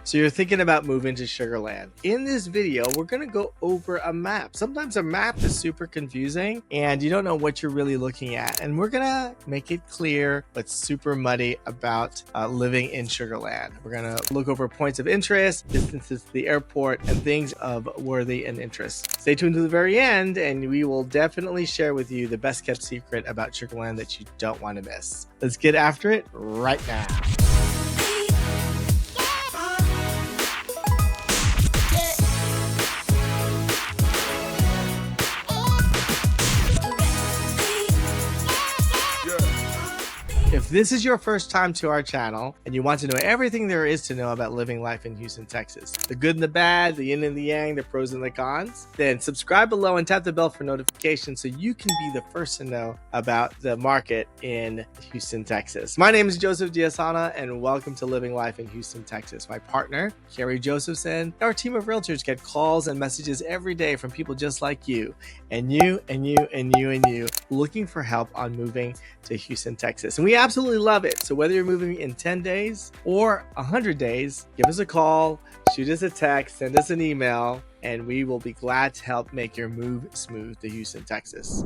So you're thinking about moving to Sugar Land. In this video, we're going to go over a map. Sometimes a map is super confusing and you don't know what you're really looking at. And we're going to make it clear but super muddy about living in Sugar Land. We're going to look over points of interest, distances to the airport, and things of worthy and interest. Stay tuned to the very end and we will definitely share with you the best kept secret about Sugar Land that you don't want to miss. Let's get after it right now. If this is your first time to our channel and you want to know everything there is to know about living life in Houston, Texas, the good and the bad, the yin and the yang, the pros and the cons, then subscribe below and tap the bell for notifications so you can be the first to know about the market in Houston, Texas. My name is Joseph Diasana and welcome to Living Life in Houston, Texas. My partner, Carrie Josephson, our team of realtors get calls and messages every day from people just like you and you and you and you and you looking for help on moving to Houston, Texas. And we absolutely love it. So whether you're moving in 10 days or 100 days, give us a call, shoot us a text, send us an email, and we will be glad to help make your move smooth to Houston, Texas.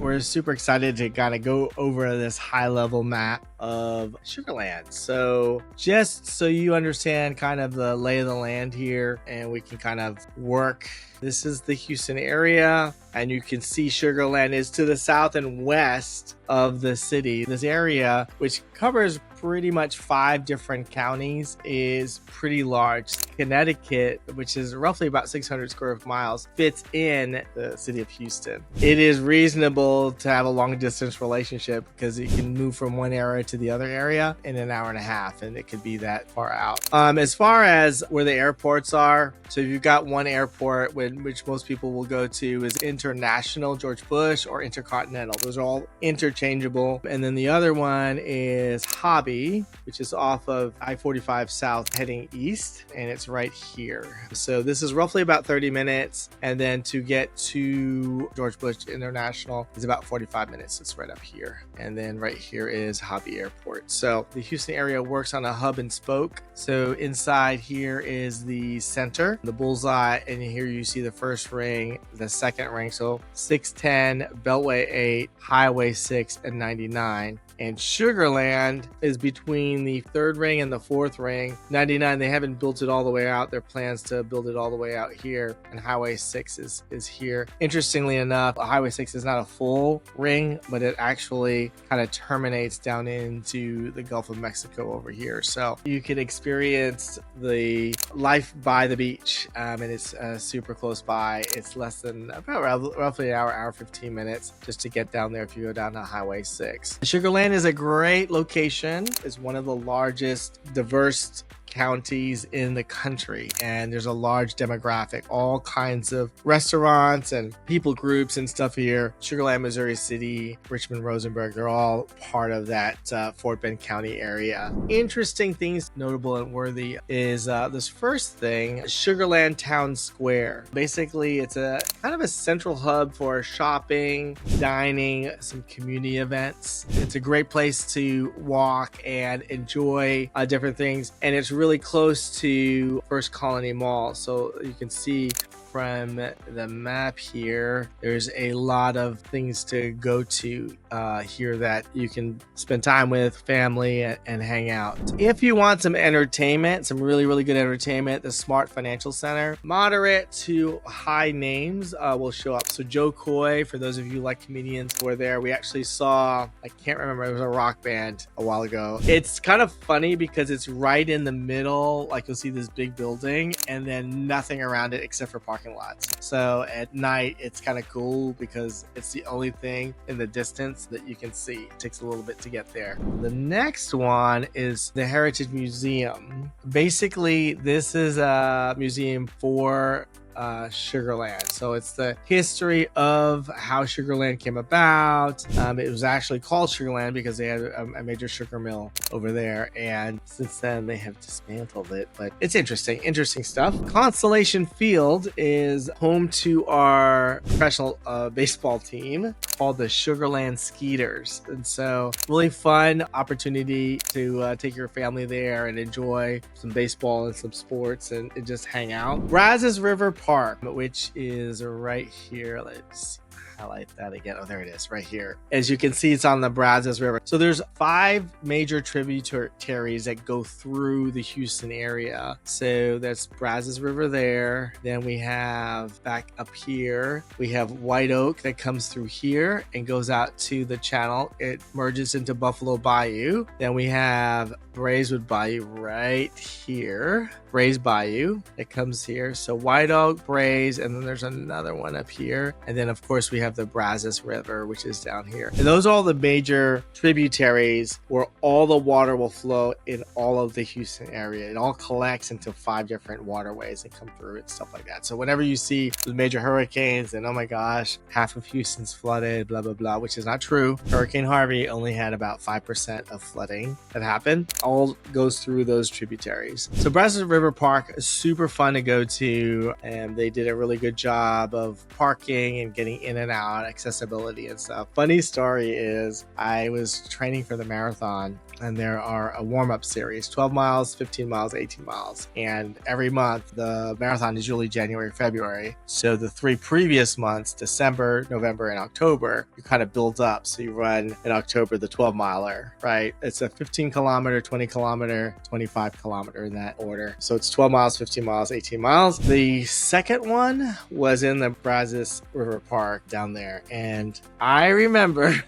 We're super excited to kind of go over this high-level map of Sugar Land. So just so you understand kind of the lay of the land here and we can kind of work. This is the Houston area and you can see Sugar Land is to the south and west of the city. This area, which covers pretty much 5 different counties, is pretty large. Connecticut, which is roughly about 600 square miles, fits in the city of Houston. It is reasonable to have a long distance relationship because you can move from one area to the other area in an hour and a half, and it could be that far out. As far as where the airports are, so if you've got one airport which most people will go to is International George Bush or Intercontinental. Those are all interchangeable. And then the other one is Hobby, which is off of I-45 South heading east, and it's right here. So this is roughly about 30 minutes. And then to get to George Bush International is about 45 minutes. It's right up here. And then right here is Hobby Airport. So the Houston area works on a hub and spoke. So inside here is the center, the bullseye, and here you see the first ring, the second ring. So 610, Beltway 8, Highway 6, and 99. And Sugar Land is between the third ring and the fourth ring. 99, they haven't built it all the way out. Their plans to build it all the way out here. And Highway 6 is here. Interestingly enough, Highway 6 is not a full ring, but it actually kind of terminates down into the Gulf of Mexico over here. So you can experience the life by the beach. And it's super close by. It's less than about roughly an hour 15 minutes just to get down there if you go down to Highway 6. Sugar Land is a great location. It's one of the largest diverse counties in the country, and there's a large demographic, all kinds of restaurants and people groups and stuff here. Sugar Land, Missouri City, Richmond, Rosenberg, they're all part of that Fort Bend County area. Interesting things notable and worthy is this first thing, Sugar Land Town Square. Basically, it's a kind of a central hub for shopping, dining, some community events. It's a great place to walk and enjoy different things, and it's really close to First Colony Mall. So you can see from the map here, there's a lot of things to go to here that you can spend time with family and hang out. If you want some entertainment, some really good entertainment, the Smart Financial Center, moderate to high names will show up. So Joe Coy, for those of you who like comedians, were there. We actually saw, I can't remember, it was a rock band a while ago. It's kind of funny because it's right in the middle, like you'll see this big building and then nothing around it except for parking lots. So at night it's kind of cool because it's the only thing in the distance that you can see. It takes a little bit to get there. The next one is the Heritage Museum. Basically, this is a museum for Sugarland. So it's the history of how Sugarland came about. It was actually called Sugarland because they had a major sugar mill over there, and since then they have dismantled it. But it's interesting stuff. Constellation Field is home to our professional baseball team called the Sugarland Skeeters, and so really fun opportunity to take your family there and enjoy some baseball and some sports and just hang out. Brazos River Park, which is right here. Let's highlight that again. Oh, there it is right here. As you can see, it's on the Brazos River. So there's 5 major tributaries that go through the Houston area. So that's Brazos River there. Then we have back up here, we have White Oak that comes through here and goes out to the channel. It merges into Buffalo Bayou. Then we have Braeswood Bayou right here. Braes Bayou that comes here. So White Oak, Braes, and then there's another one up here. And then of course we have the Brazos River, which is down here. And those are all the major tributaries where all the water will flow in all of the Houston area. It all collects into 5 different waterways that come through and stuff like that. So whenever you see the major hurricanes and oh my gosh, half of Houston's flooded, blah, blah, blah, which is not true. Hurricane Harvey only had about 5% of flooding that happened. All goes through those tributaries. So Brazos River Park is super fun to go to, and they did a really good job of parking and getting in and out, accessibility and stuff. Funny story is I was training for the marathon, and there are a warm-up series, 12 miles, 15 miles, 18 miles. And every month, the marathon is usually January, February. So the 3 previous months, December, November, and October, you kind of build up. So you run in October, the 12-miler, right? It's a 15 kilometer, 20 kilometer, 25 kilometer in that order. So it's 12 miles, 15 miles, 18 miles. The second one was in the Brazos River Park down there. And I remember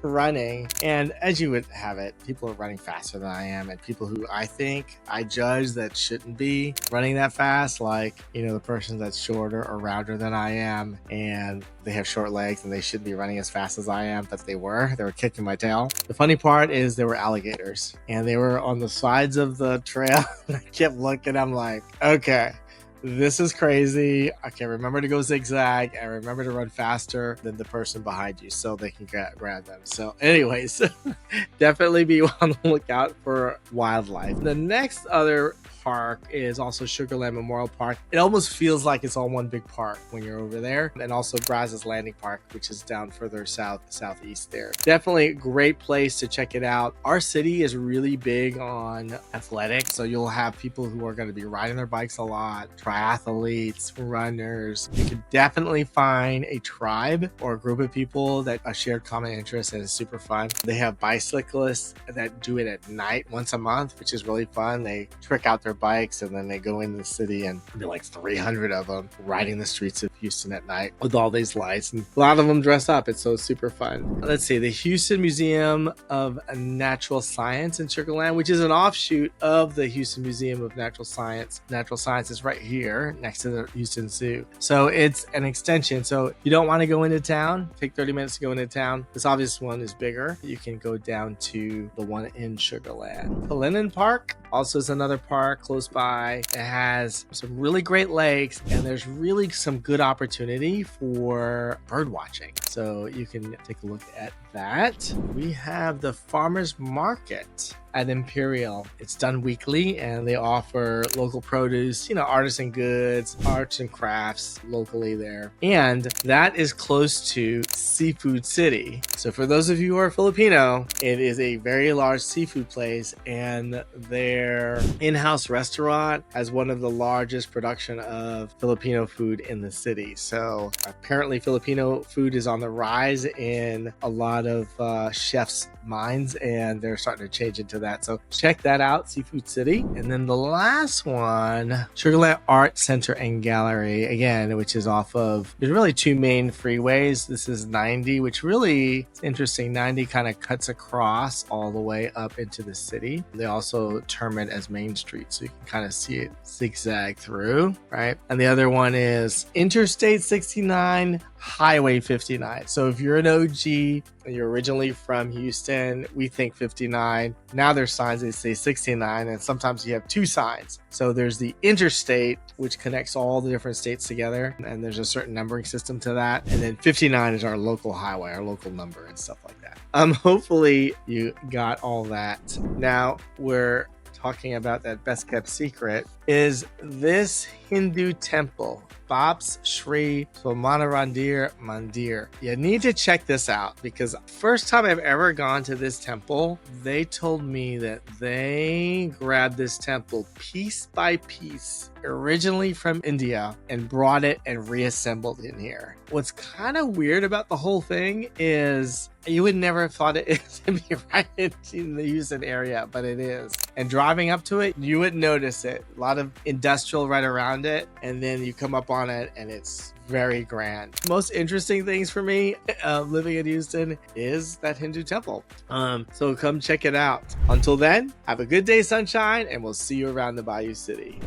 running, and as you would have it, people are running faster than I am, and people who I judge that shouldn't be running that fast, like, you know, the person that's shorter or rounder than I am, and they have short legs and they shouldn't be running as fast as I am, but they were kicking my tail. The funny part is there were alligators, and they were on the sides of the trail. I kept looking, I'm like, okay, this is crazy. Okay, remember to go zigzag and remember to run faster than the person behind you so they can grab them. So anyways, definitely be on the lookout for wildlife. The next other park is also Sugarland Memorial Park. It almost feels like it's all one big park when you're over there. And also Brazos Landing Park, which is down further southeast there. Definitely a great place to check it out. Our city is really big on athletics, so you'll have people who are going to be riding their bikes a lot, triathletes, runners. You can definitely find a tribe or a group of people that are shared common interests, and it's super fun. They have bicyclists that do it at night once a month, which is really fun. They trick out their bikes and then they go into the city, and there'll be like 300 of them riding the streets of Houston at night with all these lights, and a lot of them dress up. It's so super fun. Let's see, the Houston Museum of Natural Science in Sugarland, which is an offshoot of the Houston Museum of Natural Science. Natural Science is right here next to the Houston Zoo. So it's an extension. So you don't want to go into town, take 30 minutes to go into town. This obvious one is bigger. You can go down to the one in Sugarland. Cullinan Park also is another park close by. It has some really great lakes, and there's really some good opportunity for bird watching. So you can take a look at that. We have the farmers market at Imperial. It's done weekly, and they offer local produce, you know, artisan goods, arts and crafts locally there. And that is close to Seafood City. So for those of you who are Filipino, it is a very large seafood place, and their in-house restaurant has one of the largest production of Filipino food in the city. So apparently Filipino food is on the rise in a lot of chefs' minds, and they're starting to change into that. So check that out, Seafood City. And then the last one, Sugarland Art Center and Gallery, again, which is off of, there's really 2 main freeways. This is 90, which really is interesting. 90 kind of cuts across all the way up into the city. They also term it as Main Street, so you can kind of see it zigzag through, right? And the other one is Interstate 69, Highway 59. So if you're an OG When you're originally from Houston, we think 59. Now there's signs that say 69, and sometimes you have two signs. So there's the interstate, which connects all the different states together, and there's a certain numbering system to that. And then 59 is our local highway, our local number and stuff like that. Hopefully you got all that. Now we're talking about that best kept secret is this Hindu temple, Babs Shri Somanarandir Mandir. You need to check this out because first time I've ever gone to this temple, they told me that they grabbed this temple piece by piece, originally from India, and brought it and reassembled in here. What's kind of weird about the whole thing is you would never have thought it to be right in the Houston area, but it is. And driving up to it, you wouldn't notice it. A lot of industrial right around it, and then you come up on it and it's very grand. Most interesting things for me living in Houston is that Hindu temple. So come check it out. Until then, have a good day, sunshine, and we'll see you around the Bayou City.